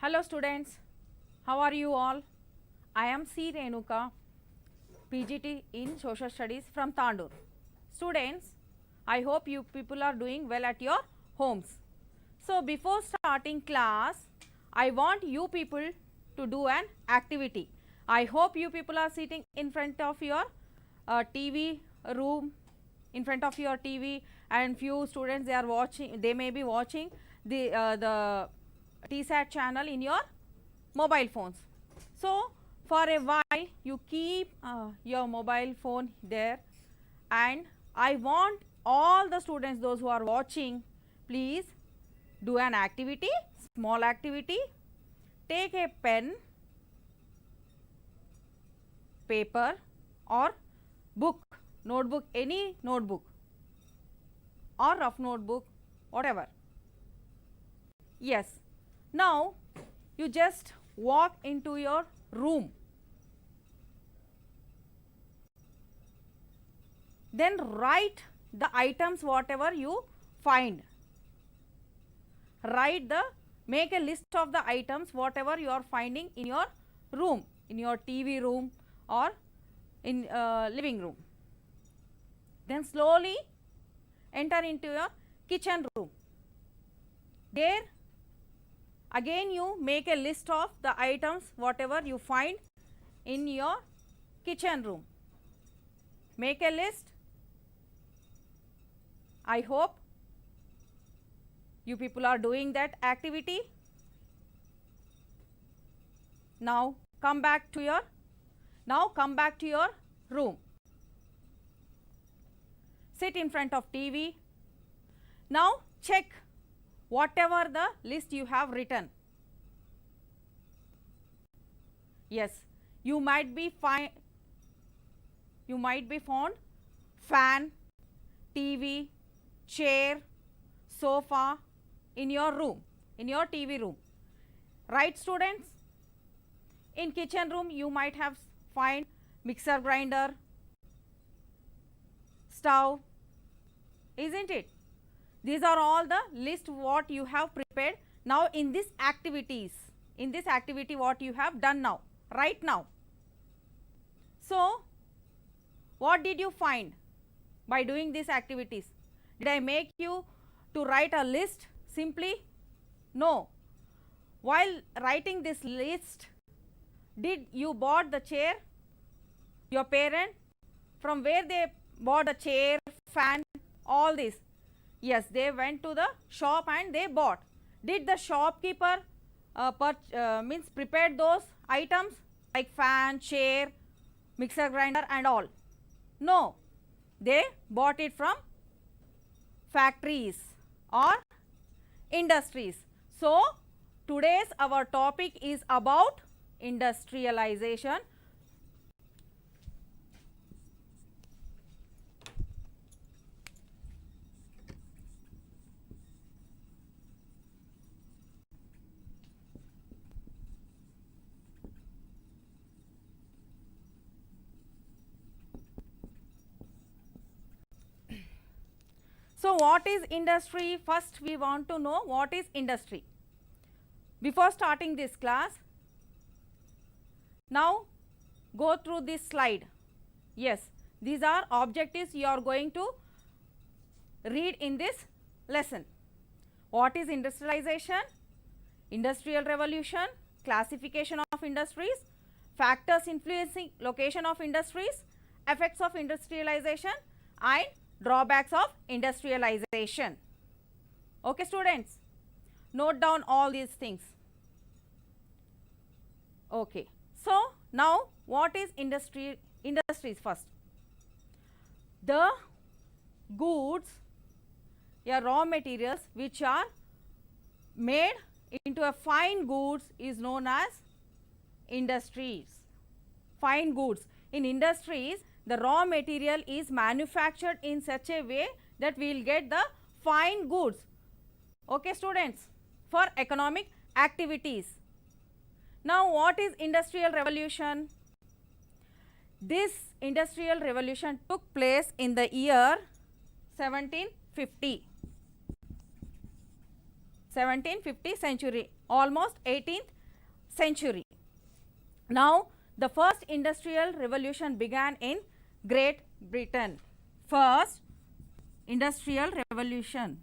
Hello students, how are you all? I am C. Renuka, PGT in Social Studies from Tandur. Students, I hope you people are doing well at your homes. So before starting class, I want you people to do an activity. I hope you people are sitting in front of your TV room, in front of your TV, and few students they may be watching the TSAT channel in your mobile phones. So for a while you keep your mobile phone there, and I want all the students, those who are watching, please do an activity, small activity. Take a pen, paper or book, notebook, any notebook or rough notebook, whatever. Yes, now you just walk into your room, then write the items whatever you find. Make a list of the items whatever you are finding in your room, in your TV room or in living room. Then slowly enter into your kitchen room. There again you make a list of the items whatever you find in your kitchen room. Make a list. I hope you people are doing that activity. Now come back to your room. Sit in front of TV. Now check whatever the list you have written. Yes, you might be found fan, TV, chair, sofa in your room, in your TV room. Right, students? In kitchen room you might have find mixer grinder, stove, isn't it? These are all the list what you have prepared. Now in this activity what you have done now, right now. So what did you find by doing these activities? Did I make you to write a list simply? No. While writing this list, did you bought the chair? Your parent? From where they bought a chair, fan, all this? Yes, they went to the shop and they bought. Did the shopkeeper prepared those items like fan, chair, mixer grinder and all? No, they bought it from factories or industries. So today's our topic is about industrialization. So what is industry? First we want to know what is industry. Before starting this class, now go through this slide. Yes, these are objectives you are going to read in this lesson. What is industrialization? Industrial revolution, classification of industries, factors influencing location of industries, effects of industrialization and drawbacks of industrialization. Okay students, note down all these things. Okay, so now what is industries first? The goods, raw materials which are made into a fine goods is known as industries. Fine goods. In industries, the raw material is manufactured in such a way that we will get the fine goods. Okay students, for economic activities. Now what is industrial revolution? This industrial revolution took place in the year 1750. 1750 century, almost 18th century. Now, the first industrial revolution began in Great Britain. First industrial revolution.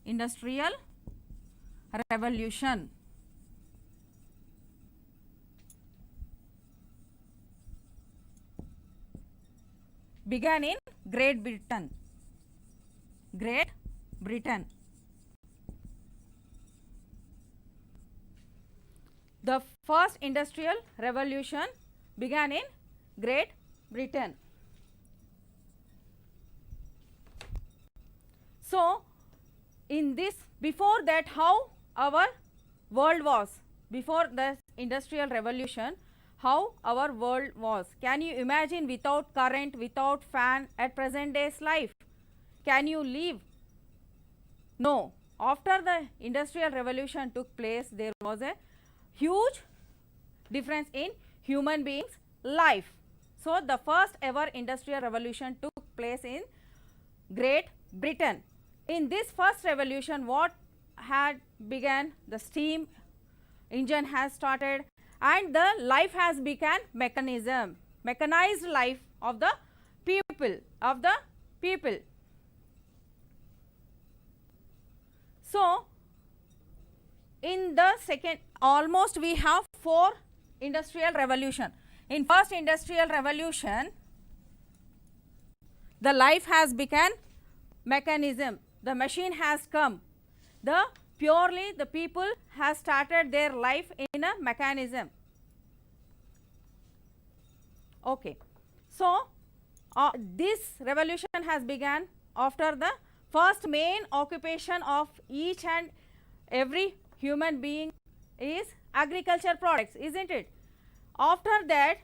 Industrial revolution began in Great Britain. Great Britain. The first industrial revolution began in Great Britain. So, in this, before that, how our world was, before the industrial revolution, how our world was. Can you imagine without current, without fan at present day's life? Can you live? No. After the industrial revolution took place, there was a huge difference in human beings' life. So, the first ever industrial revolution took place in Great Britain. In this first revolution, what had begun? The steam engine has started and the life has become mechanism, mechanized life of the people. So, in the second, almost we have 4 industrial revolution. In first industrial revolution, the life has become mechanism, the machine has come, the purely the people has started their life in a mechanism. Okay. So, this revolution has begun after the first main occupation of each and every human being is agriculture products, isn't it? After that,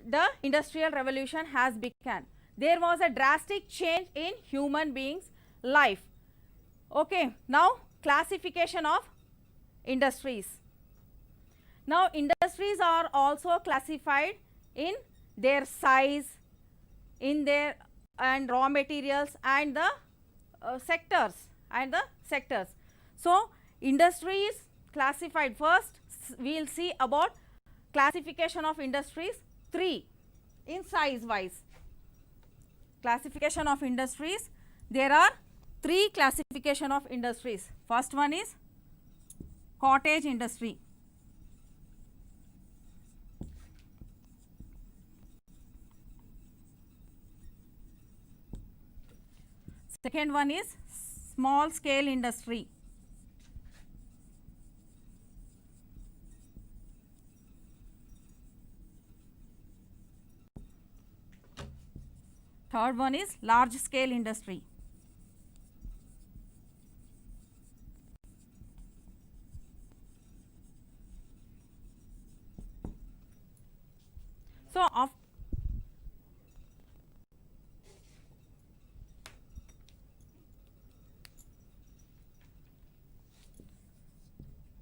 the industrial revolution has begun. There was a drastic change in human beings' life. Okay, now classification of industries. Now, industries are also classified in their size, in their and raw materials and the sectors. So, industries classified. First, we will see about classification of industries 3 in size wise. Classification of industries, there are 3 classification of industries. First one is cottage industry. Second one is small scale industry. Third one is large scale industry.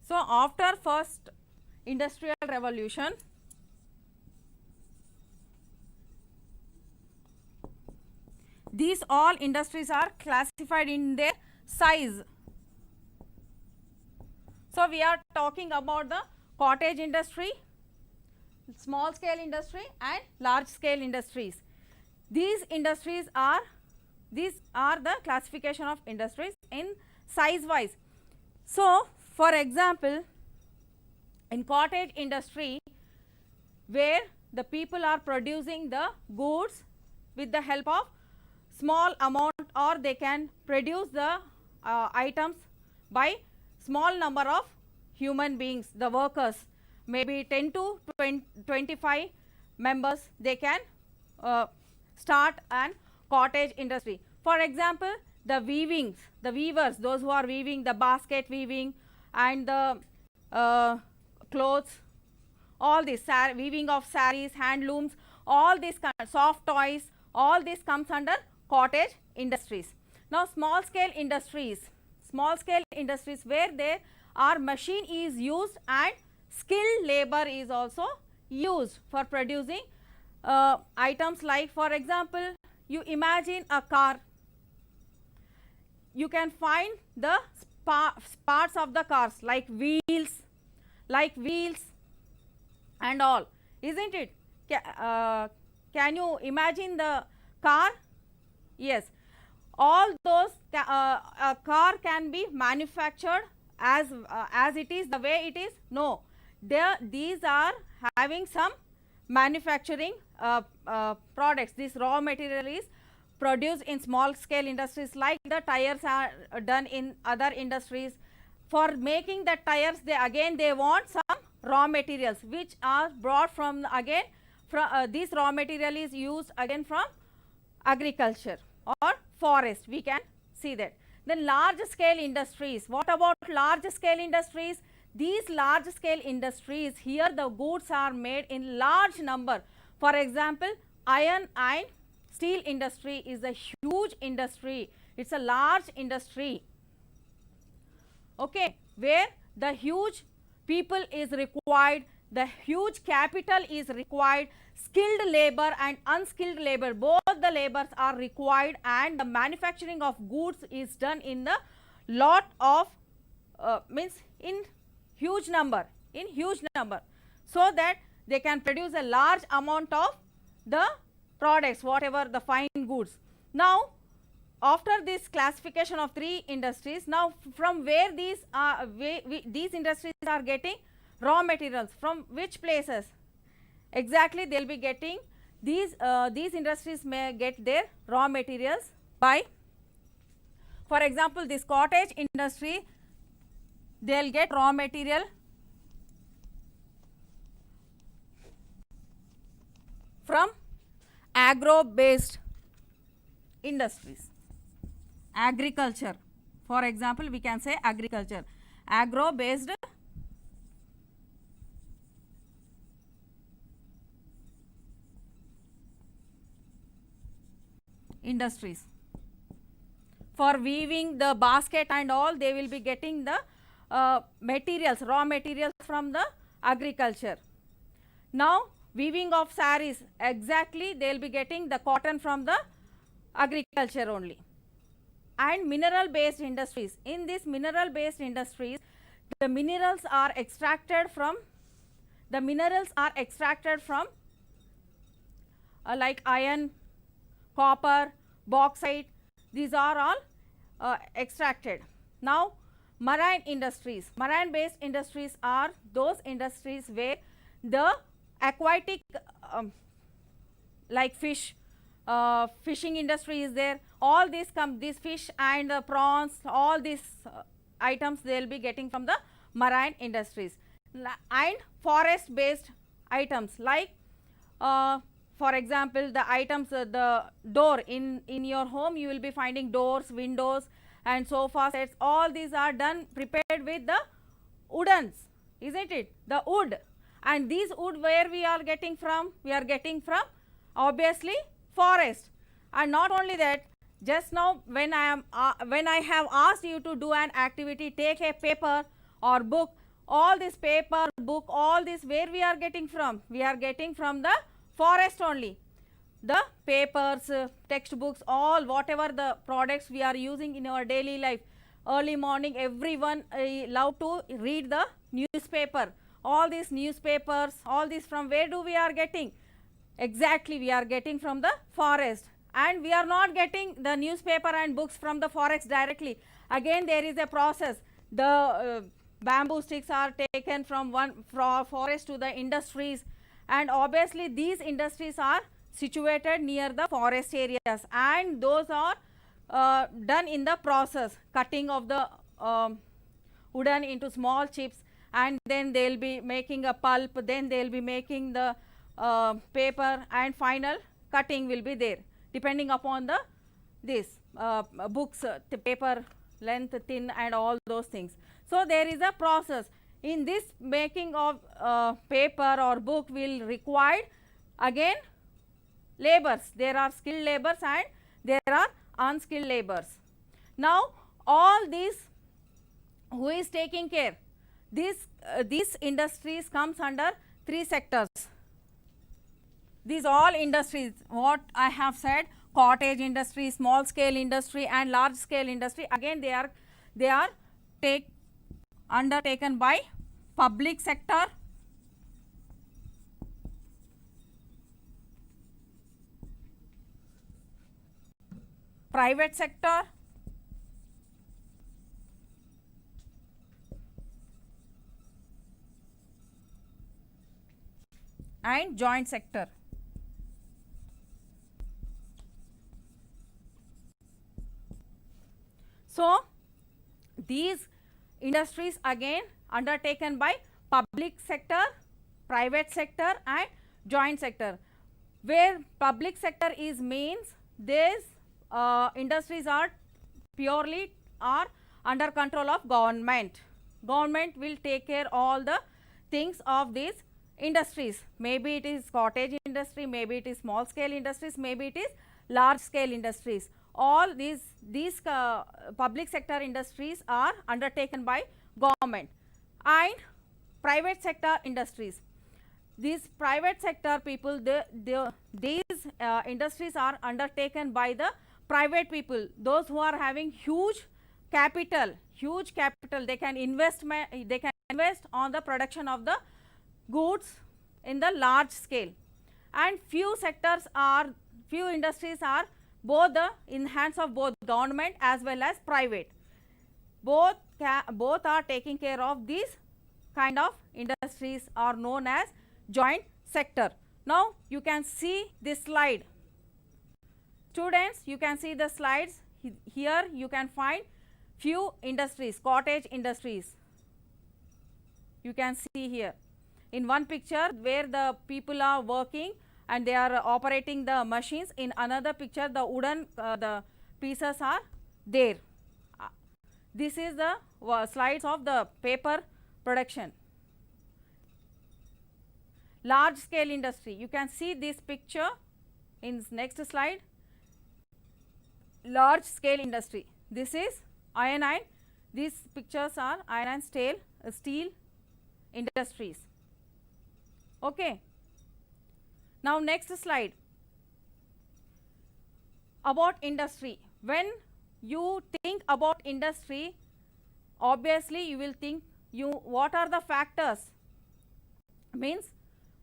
So, after first industrial revolution, these all industries are classified in their size. So, we are talking about the cottage industry, small scale industry and large scale industries. These are the classification of industries in size wise. So, for example, in cottage industry, where the people are producing the goods with the help of small amount, or they can produce the items by small number of human beings, the workers, maybe 10 to 25 members, they can start an cottage industry. For example, the weavers, those who are weaving, the basket weaving and the clothes, all this weaving of saris, handlooms, all these soft toys, all this comes under cottage industries. Now, small scale industries where there are machine is used and skilled labor is also used for producing items like, for example, you imagine a car. you can find the parts of the cars like wheels and all, isn't it? Can you imagine the car? Yes, all those a car can be manufactured as it is, the way it is? No, these are having some manufacturing products. This raw material is produced in small scale industries, like the tires are done in other industries. For making the tires, they want some raw materials which are brought from this raw material is used again from agriculture or forest, we can see that. Then large scale industries. What about large scale industries? These large scale industries, here the goods are made in large number. For example, iron and steel industry is a huge industry. It's a large industry, okay, where the huge people is required, the huge capital is required, skilled labor and unskilled labor, both the labors are required, and the manufacturing of goods is done in the lot of means in huge number, so that they can produce a large amount of the products, whatever the fine goods. Now after this classification of three industries, now from where these industries are getting raw materials, from which places? Exactly, they will be getting these industries may get their raw materials by, for example, this cottage industry, they will get raw material from agro based industries. Agriculture, for example, we can say agriculture, agro based industries. For weaving the basket and all, they will be getting the materials, raw materials from the agriculture. Now weaving of saris, exactly, they will be getting the cotton from the agriculture only. And mineral based industries, in this mineral based industries, the minerals are extracted from like iron, copper, bauxite, these are all extracted. Now marine industries, marine based industries are those industries where the aquatic like fish, fishing industry is there, all these these fish and prawns, all these items they will be getting from the marine industries. And forest based items, like for example, the items, the door in your home, you will be finding doors, windows and sofa sets, all these are done, prepared with the woodens, isn't it, the wood. And these wood, where we are getting from? We are getting from obviously forest. And not only that, just now when I have asked you to do an activity, take a paper or book, all this paper, book, all this, where we are getting from? We are getting from the forest only. The papers, textbooks, all whatever the products we are using in our daily life. Early morning, everyone love to read the newspaper. All these newspapers, all this, from where do we are getting? Exactly, we are getting from the forest. And we are not getting the newspaper and books from the forest directly. Again, there is a process. The bamboo sticks are taken from one forest to the industries, and obviously these industries are situated near the forest areas, and those are done in the process, cutting of the wooden into small chips, and then they will be making a pulp, then they will be making the paper, and final cutting will be there, depending upon the books, the paper length, thin, and all those things. So there is a process. In this making of paper or book will require again labors. There are skilled labors and there are unskilled labors. Now all these, who is taking care? These industries comes under three sectors. These all industries, what I have said, cottage industry, small scale industry and large scale industry. Again they are undertaken by public sector, private sector and joint sector. So these industries again undertaken by public sector, private sector and joint sector. Where public sector is means these industries are purely are under control of government. Government will take care all the things of these industries. Maybe it is cottage industry, maybe it is small scale industries, maybe it is large scale industries. All these public sector industries are undertaken by government. And private sector industries, these private sector people, these industries are undertaken by the private people, those who are having huge capital, they can invest on the production of the goods in the large scale. And few industries are both in hands of both government as well as private. Both are taking care of these kind of industries are known as joint sector. Now you can see this slide. Students, you can see the slides. Here you can find few industries, cottage industries. You can see here in one picture where the people are working and they are operating the machines. In another picture the wooden the pieces are there. This is the slides of the paper production. Large scale industry, you can see this picture in next slide. Large scale industry, this is iron and these pictures are iron and steel industries. Okay. Now next slide about industry. When you think about industry, obviously you will think what are the factors, means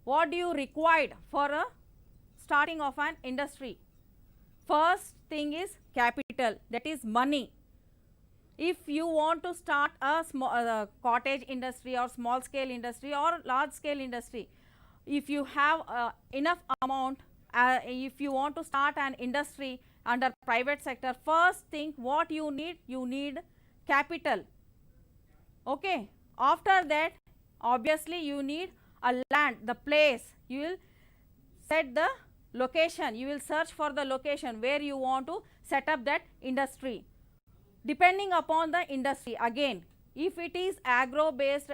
what do you require for a starting of an industry. First thing is capital, that is money. If you want to start a small cottage industry or small scale industry or large scale industry, if you have enough amount, if you want to start an industry under private sector, first thing what you need capital. Okay. After that obviously you need a land, the place, you will set the location, you will search for the location where you want to set up that industry. Depending upon the industry, again if it is agro based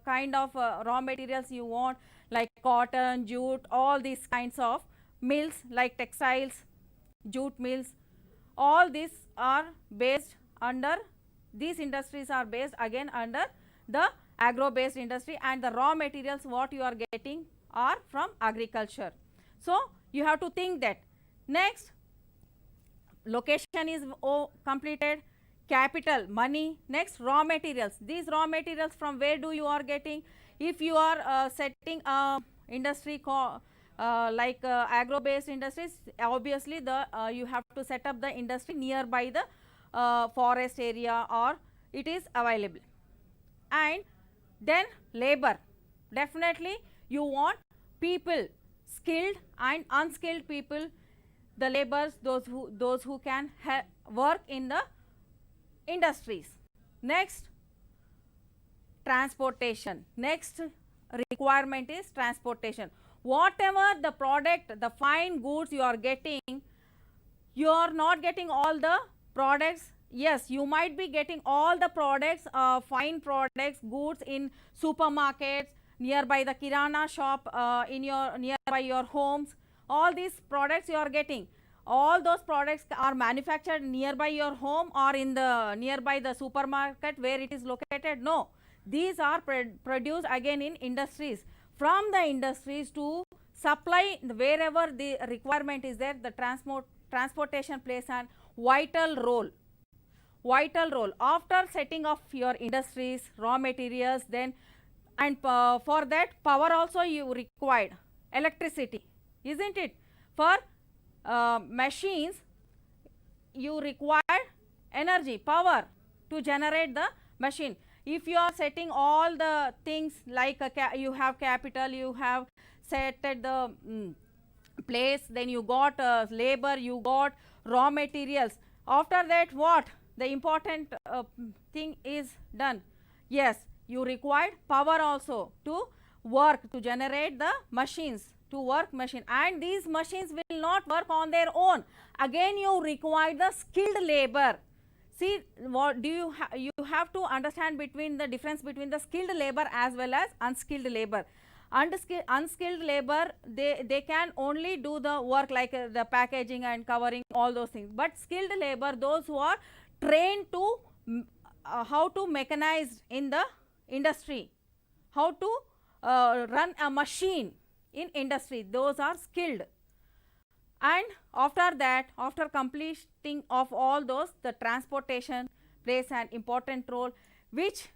kind of raw materials you want, like cotton, jute, all these kinds of mills like textiles, jute mills, all these are based under, these industries are based again under the agro based industry, and the raw materials what you are getting are from agriculture. So you have to think that. Next, location is completed, capital, money. Next, raw materials. These raw materials from where do you are getting? If you are setting a industry like agro based industries, obviously you have to set up the industry nearby the forest area or it is available. And then labor, definitely you want people, skilled and unskilled people, the laborers, those who can work in the industries. Next, transportation. Next requirement is transportation. Whatever the product, the fine goods you are getting, you are not getting all the products. Yes, you might be getting all the products, fine products, goods in supermarkets, nearby the kirana shop, nearby your homes. All these products you are getting. All those products are manufactured nearby your home or in the nearby the supermarket where it is located. No, these are produced again in industries. From the industries to supply wherever the requirement is there, the transportation plays an vital role. Vital role. After setting of your industries, raw materials, then and for that power also you required, electricity, isn't it? For machines you require energy, power to generate the machine. If you are setting all the things like you have capital, you have set at the place, then you got labor, you got raw materials. After that, what the important thing is done? Yes, you required power also to work, to generate the machines, to work machine, and these machines will not work on their own. Again you require the skilled labor. See, what do you have to understand between the difference between the skilled labor as well as unskilled labor. Unskilled labor, they can only do the work like the packaging and covering, all those things. But skilled labor, those who are trained to how to mechanize in the industry, how to run a machine in industry, those are skilled. And after that, after completing of all those, the transportation plays an important role, which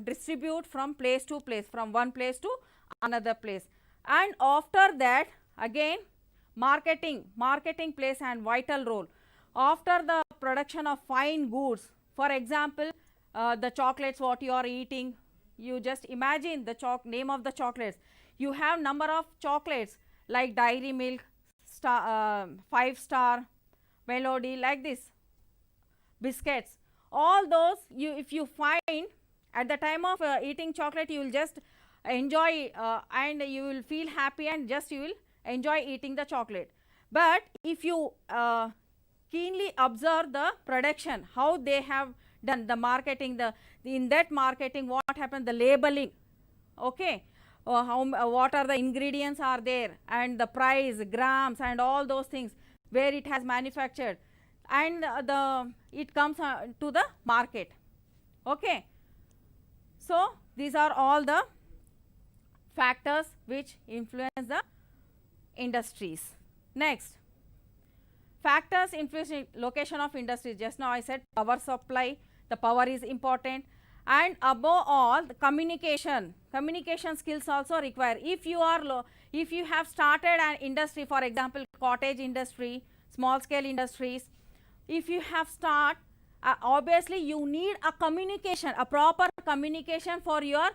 distribute from place to place, from one place to another place. And after that, again marketing plays an vital role. After the production of fine goods, for example, the chocolates what you are eating, you just imagine the name of the chocolates. You have number of chocolates like Dairy Milk, 5-star, Melody, like this, biscuits. All those, if you find at the time of eating chocolate, you will just enjoy and you will feel happy and just you will enjoy eating the chocolate. But if you keenly observe the production, how they have done the marketing, in that marketing what happened, the labeling, okay, what are the ingredients are there, and the price, grams, and all those things, where it has manufactured, and it comes to the market. Okay, so these are all the factors which influence the industries. Next, factors influencing location of industries. Just now I said power supply, the power is important, and above all the communication skills also require. If you are if you have started an industry, for example cottage industry, small scale industries, if you have obviously you need a communication, a proper communication for your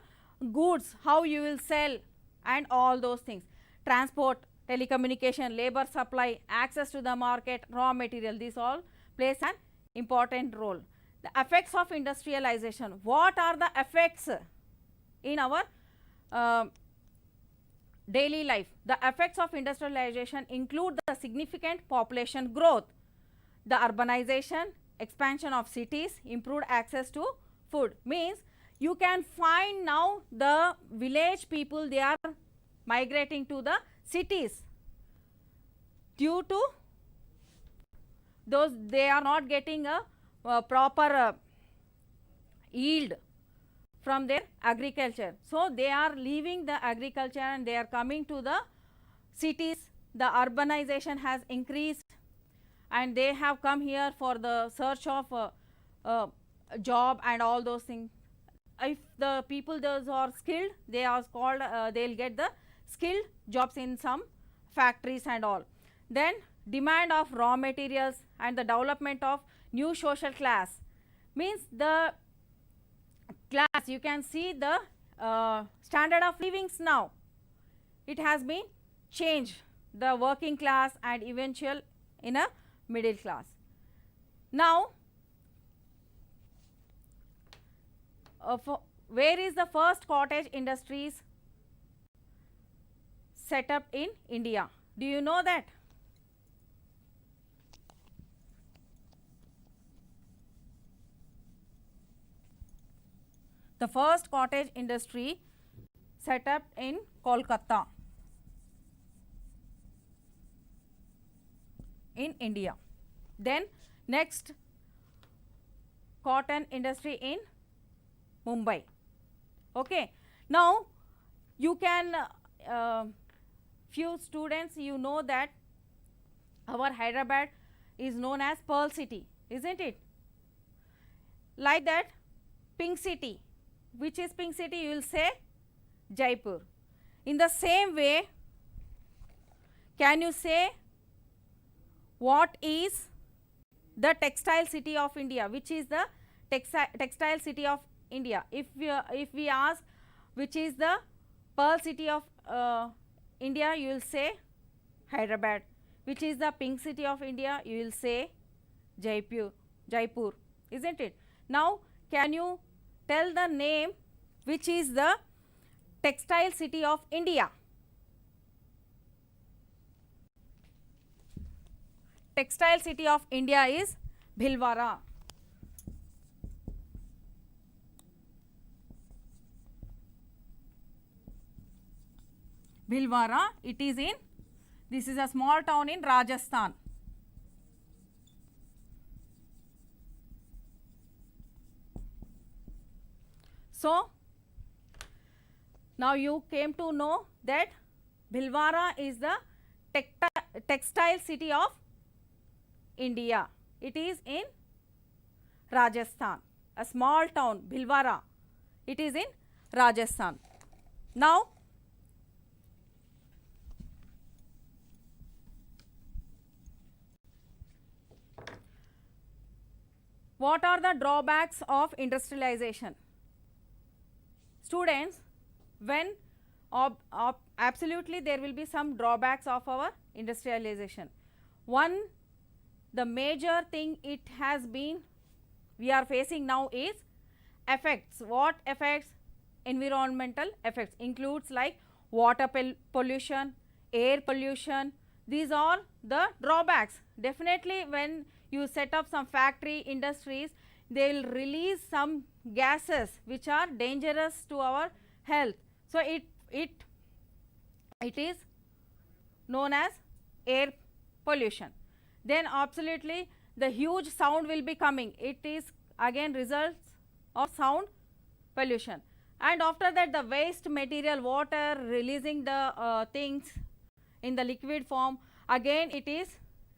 goods, how you will sell and all those things. Transport, telecommunication, labor supply, access to the market, raw material, this all plays an important role. The effects of industrialization. What are the effects in our daily life? The effects of industrialization include the significant population growth, the urbanization, expansion of cities, improved access to food. Means you can find now the village people, they are migrating to the cities due to those, they are not getting a proper yield from their agriculture. So they are leaving the agriculture and they are coming to the cities. The urbanization has increased and they have come here for the search of job and all those things. If the people those are skilled, they are called, they will get the skilled jobs in some factories and all. Then demand of raw materials and the development of new social class. Means the class, you can see the standard of livings now, it has been changed, the working class and eventual in a middle class. Now where is the first cottage industries set up in India? Do you know that? The first cottage industry set up in Kolkata in India. Then next, cotton industry in Mumbai. Okay. Now you can few students, you know that Our Hyderabad is known as Pearl City, isn't it? Like that, Pink City. Which is Pink City? You will say Jaipur. In the same way, can you say what is the textile city of India? Which is the textile city of India? If we ask which is the Pearl City of India, you will say Hyderabad. Which is the Pink City of India? You will say Jaipur, isn't it? Now, can you tell the name which is the textile city of India? Textile city of India is Bhilwara. Bhilwara, it is in, this is a small town in Rajasthan. So, now you came to know that Bhilwara is the textile city of India. It is in Rajasthan, a small town, Bhilwara. It is in Rajasthan. Now, what are the drawbacks of industrialization? Students, when absolutely there will be some drawbacks of our industrialization. One, the major thing it has been we are facing now is effects. What effects? Environmental effects includes like water pollution, air pollution. These are the drawbacks. Definitely when you set up some factory industries, they will release some gases which are dangerous to our health. So, it is known as air pollution. Then absolutely the huge sound will be coming. It is again results of sound pollution. And after that, the waste material, water releasing the things in the liquid form, again it is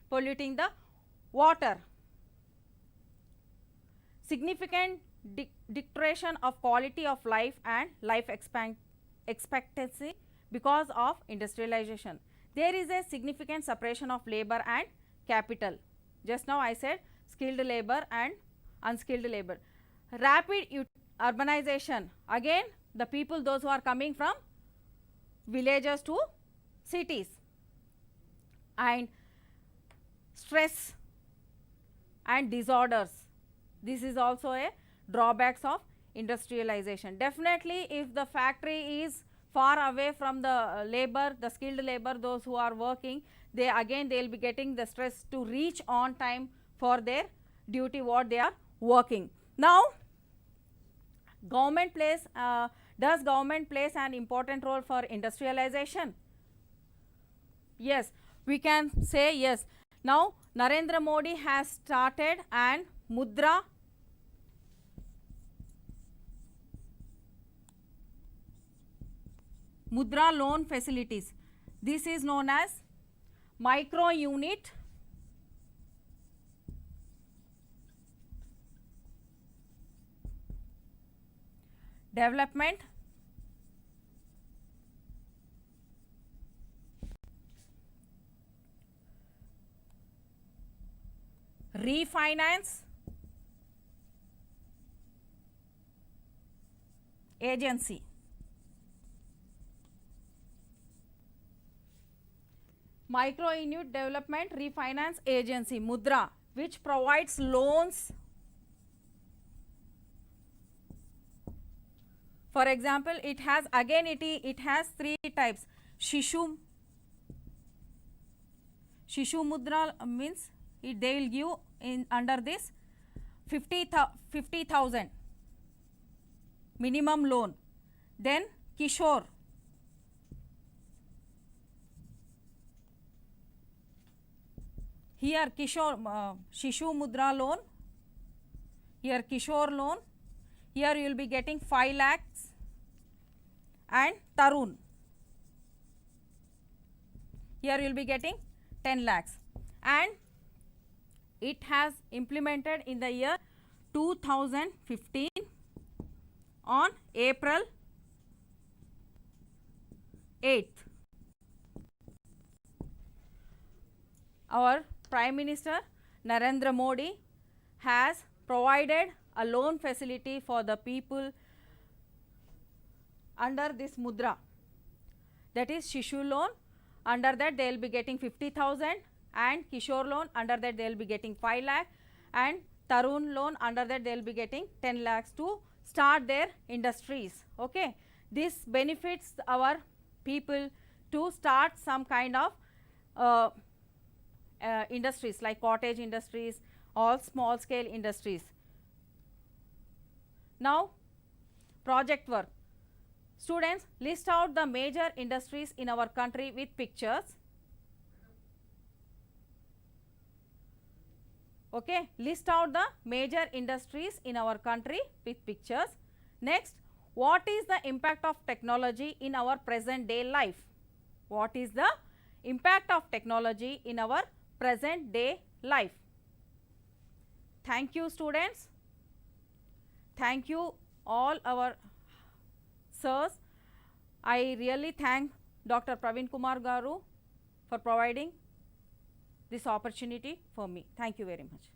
polluting the water. Significant deterioration of quality of life and life expectancy because of industrialization. There is a significant separation of labor and capital. Just now I said skilled labor and unskilled labor. Rapid urbanization, again the people, those who are coming from villages to cities, and stress and disorders. This is also a drawbacks of industrialization. Definitely if the factory is far away from the labor, the skilled labor, those who are working, they will be getting the stress to reach on time for their duty what they are working. Now, government plays, does government plays an important role for industrialization? Yes, we can say yes. Now, Narendra Modi has started an Mudra loan facilities. This is known as micro unit development refinance agency. Micro unit development refinance agency, Mudra, which provides loans. For example, it has again it has three types. Shishu Mudra means they will give in under this 50,000 minimum loan. Then Kishore, here Kishore Shishu Mudra loan, here Kishore loan, here you will be getting 5 lakhs, and Tarun, here you will be getting 10 lakhs. and it has implemented in the year 2015 on April 8th. Our Prime Minister Narendra Modi has provided a loan facility for the people under this mudra, that is Shishu loan. Under that they will be getting 50,000, and Kishore loan, under that they will be getting 5 lakh, and Tarun loan, under that they will be getting 10 lakhs to start their industries. Okay. This benefits our people to start some kind of industries like cottage industries, all small scale industries. Now, project work. Students, list out the major industries in our country with pictures. Okay, list out the major industries in our country with pictures. Next, what is the impact of technology in our present day life? What is the impact of technology in our present day life? Thank you, students. Thank you all our sirs. I really thank Dr. Praveen Kumar Garu for providing this opportunity for me. Thank you very much.